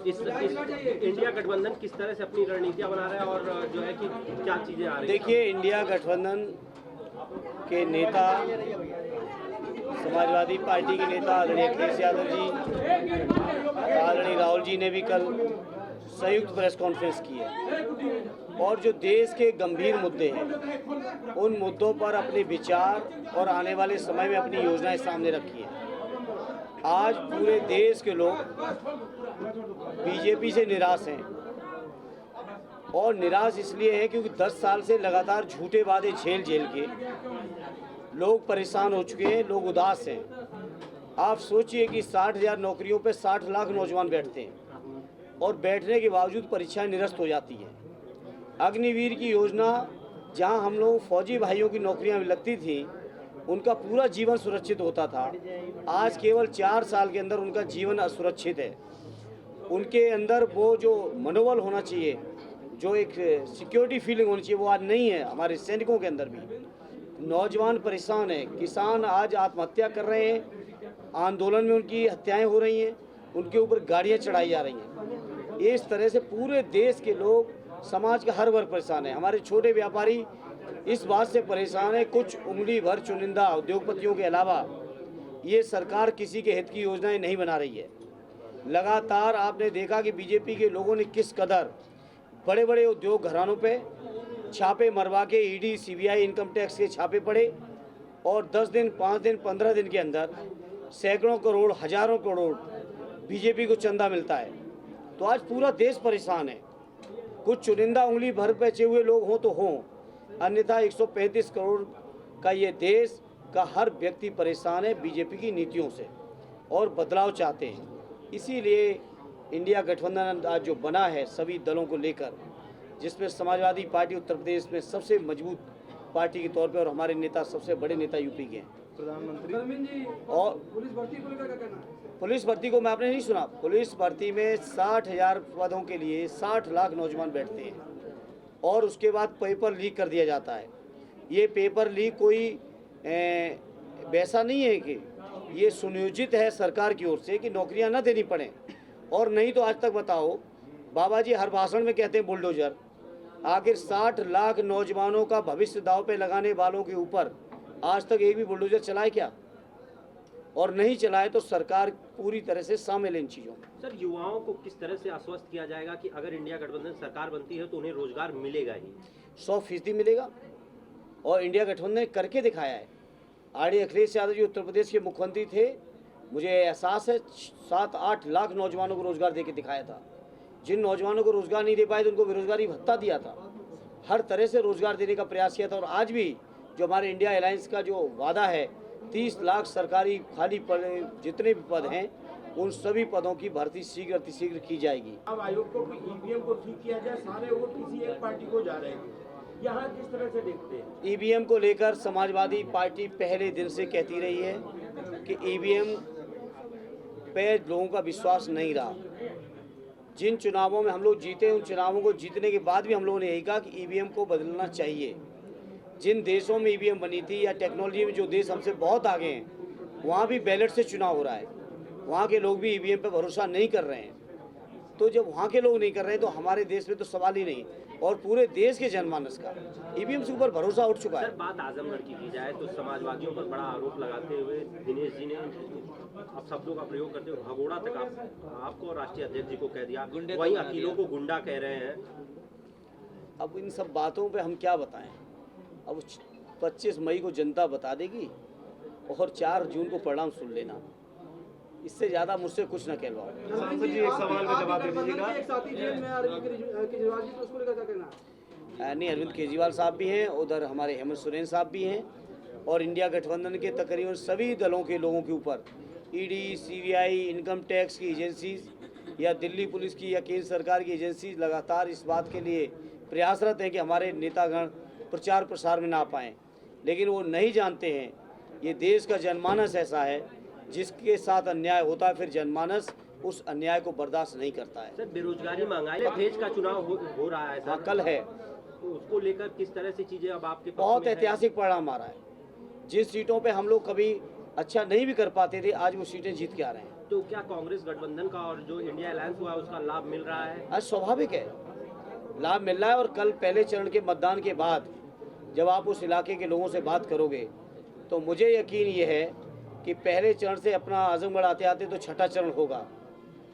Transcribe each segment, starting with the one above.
इस इंडिया गठबंधन किस तरह से अपनी रणनीतियां बना रहा है और जो है कि क्या चीजें आ रही हैं? देखिए, इंडिया गठबंधन के नेता, समाजवादी पार्टी के नेता आदरणीय अखिलेश यादव जी, आदरणीय राहुल जी ने भी कल संयुक्त प्रेस कॉन्फ्रेंस की है और जो देश के गंभीर मुद्दे हैं उन मुद्दों पर अपने विचार और आने वाले समय में अपनी योजनाएं सामने रखी है। आज पूरे देश के लोग बीजेपी से निराश हैं और निराश इसलिए है क्योंकि 10 साल से लगातार झूठे वादे झेल के लोग परेशान हो चुके हैं, लोग उदास हैं। आप सोचिए कि 60,000 नौकरियों पे 60 लाख नौजवान बैठते हैं और बैठने के बावजूद परीक्षाएं निरस्त हो जाती हैं। अग्निवीर की योजना, जहां हम लोग फौजी भाइयों की नौकरियां लगती थी, उनका पूरा जीवन सुरक्षित होता था। आज केवल 4 साल के अंदर उनका जीवन असुरक्षित है। उनके अंदर वो जो मनोबल होना चाहिए, जो एक सिक्योरिटी फीलिंग होनी चाहिए, वो आज नहीं है। हमारे सैनिकों के अंदर भी नौजवान परेशान हैं, किसान आज आत्महत्या कर रहे हैं, आंदोलन में उनकी हत्याएं हो रही हैं, उनके ऊपर गाड़ियां चढ़ाई जा रही हैं। इस तरह से पूरे देश के लोग, समाज का हर वर्ग परेशान है। हमारे छोटे व्यापारी इस बात से परेशान है, कुछ उंगली भर चुनिंदा उद्योगपतियों के अलावा ये सरकार किसी के हित की योजनाएं नहीं बना रही है। लगातार आपने देखा कि बीजेपी के लोगों ने किस कदर बड़े बड़े उद्योग घरानों पे छापे मरवा के ईडी, सीबीआई, इनकम टैक्स के छापे पड़े और 10 दिन, 5 दिन, 15 दिन के अंदर सैकड़ों करोड़, हजारों करोड़ बीजेपी को चंदा मिलता है। तो आज पूरा देश परेशान है। कुछ चुनिंदा उंगली भर बचे हुए लोग हों तो हों, अन्यथा 135 करोड़ का ये देश का हर व्यक्ति परेशान है बीजेपी की नीतियों से और बदलाव चाहते हैं। इसीलिए इंडिया गठबंधन आज जो बना है सभी दलों को लेकर, जिसमें समाजवादी पार्टी उत्तर प्रदेश में सबसे मजबूत पार्टी के तौर पे और हमारे नेता सबसे बड़े नेता यूपी के हैं, प्रधानमंत्री। और पुलिस भर्ती को लेकर क्या कहना है? पुलिस भर्ती को मैं आपने नहीं सुना। पुलिस भर्ती में 60,000 पदों के लिए 60 लाख नौजवान बैठते हैं और उसके बाद पेपर लीक कर दिया जाता है। ये पेपर लीक कोई वैसा नहीं है कि ये सुनियोजित है सरकार की ओर से कि नौकरियां न देनी पड़े। और नहीं तो आज तक बताओ, बाबा जी हर भाषण में कहते हैं बुलडोजर। आखिर 60 लाख नौजवानों का भविष्य दांव पे लगाने वालों के ऊपर आज तक एक भी बुलडोजर चलाए क्या? और नहीं चलाए तो सरकार पूरी तरह से शामिल है इन चीज़ों में। सर, युवाओं को किस तरह से आश्वस्त किया जाएगा कि अगर इंडिया गठबंधन सरकार बनती है तो उन्हें रोजगार मिलेगा ही? 100% मिलेगा और इंडिया गठबंधन ने करके दिखाया है। आदरणीय अखिलेश यादव जी उत्तर प्रदेश के मुख्यमंत्री थे, मुझे एहसास है 7-8 लाख नौजवानों को रोजगार दे के दिखाया था। जिन नौजवानों को रोजगार नहीं दे पाए तो उनको बेरोजगारी भत्ता दिया था। हर तरह से रोजगार देने का प्रयास किया था। और आज भी जो हमारे इंडिया अलायंस का जो वादा है, 30 लाख सरकारी खाली पदे जितने भी पद हैं उन सभी पदों की भर्ती शीघ्र अतिशीघ्र की जाएगी। अब आयोग को ईवीएम को ठीक किया जाए, सारे वोट किसी एक पार्टी को जा रहे हैं, यहाँ किस तरह से देखते हैं? ईवीएम को लेकर समाजवादी पार्टी पहले दिन से कहती रही है कि ईवीएम पे लोगों का विश्वास नहीं रहा। जिन चुनावों में हम लोग जीते, उन चुनावों को जीतने के बाद भी हम लोगों ने यही कहा कि ईवीएम को बदलना चाहिए। जिन देशों में ईवीएम बनी थी या टेक्नोलॉजी में जो देश हमसे बहुत आगे हैं, वहाँ भी बैलेट से चुनाव हो रहा है। वहाँ के लोग भी ईवीएम पे भरोसा नहीं कर रहे हैं। तो जब वहाँ के लोग नहीं कर रहे हैं तो हमारे देश में तो सवाल ही नहीं। और पूरे देश के जनमानस का ईवीएम के ऊपर भरोसा उठ चुका है। सर, बात आजमगढ़ की जाए तो समाजवादियों पर बड़ा आरोप लगाते हुए दिनेश जी ने अब शब्दों का प्रयोग करते हुए भगोड़ा तक आपको राष्ट्रीय अध्यक्ष जी को कह दिया, वहीं अकीलों को गुंडा कह रहे हैं। अब इन सब बातों पे हम क्या बताएं? अब 25 मई को जनता बता देगी और 4 जून को परिणाम सुन लेना। इससे ज़्यादा मुझसे कुछ न कहलवाओ। जी, एक सवाल का जवाब दे दीजिएगा। एक साथी जेल में अरविंद केजरीवाल जी, तो उसको लेकर क्या कहना है? नहीं, अरविंद केजरीवाल साहब भी हैं, उधर हमारे हेमंत सोरेन साहब भी हैं और इंडिया गठबंधन के तकरीबन सभी दलों के लोगों के ऊपर ईडी, सीबीआई, इनकम टैक्स की एजेंसीज या दिल्ली पुलिस की या केंद्र सरकार की एजेंसीज लगातार इस बात के लिए प्रयासरत हैं कि हमारे नेतागण प्रचार प्रसार में ना पाएँ। लेकिन वो नहीं जानते हैं ये देश का जनमानस ऐसा है जिसके साथ अन्याय होता है, फिर जनमानस उस अन्याय को बर्दाश्त नहीं करता है। सर, बेरोजगारी, महंगाई, देश का चुनाव हो रहा है सर, कल है, तो उसको लेकर किस तरह से चीजें अब आपके बहुत ऐतिहासिक परिणाम आ रहा है। जिस सीटों पे हम लोग कभी अच्छा नहीं भी कर पाते थे, आज वो सीटें जीत के आ रहे हैं। तो क्या कांग्रेस गठबंधन का और जो इंडिया अलायंस हुआ है उसका लाभ मिल रहा है? आज स्वाभाविक है, लाभ मिल रहा है। और कल पहले चरण के मतदान के बाद जब आप उस इलाके के लोगों से बात करोगे तो मुझे यकीन ये है कि पहले चरण से अपना आजमगढ़ आते आते तो छठा चरण होगा,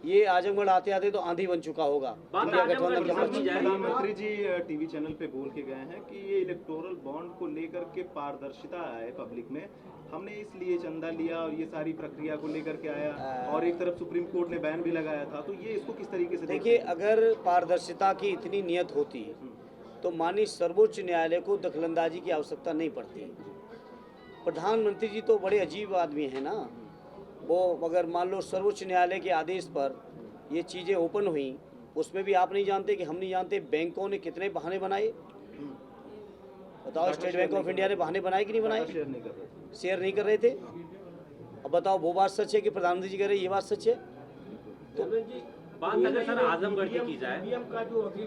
ये आजमगढ़ आते आते तो आंधी बन चुका होगा। बात इंडिया आजमगढ़ गठबंधन की के समझी पक्ष जाए। प्रधानमंत्री जी टीवी चैनल पे बोल के गए हैं कि ये इलेक्टोरल बॉन्ड को लेकर के पारदर्शिता है पब्लिक में, हमने इसलिए चंदा लिया और ये सारी प्रक्रिया को लेकर के आया, और एक तरफ सुप्रीम कोर्ट ने बैन भी लगाया था, तो ये इसको किस तरीके से देखिए, अगर पारदर्शिता की इतनी नियत होती तो माननीय सर्वोच्च न्यायालय को दखलंदाजी की आवश्यकता नहीं पड़ती। प्रधानमंत्री जी तो बड़े अजीब आदमी हैं ना, वो अगर मान लो सर्वोच्च न्यायालय के आदेश पर ये चीज़ें ओपन हुई, उसमें भी आप नहीं जानते कि हम नहीं जानते बैंकों ने कितने बहाने बनाए। बताओ, स्टेट बैंक ऑफ इंडिया ने बहाने बनाए कि नहीं बनाए? शेयर नहीं कर रहे? शेयर नहीं कर रहे थे। अब बताओ, वो बात सच है कि प्रधानमंत्री जी कह रहे ये बात सच है? चंदन जी, बात अगर सर आजमगढ़ की जाए, ईवीएम का जो अभी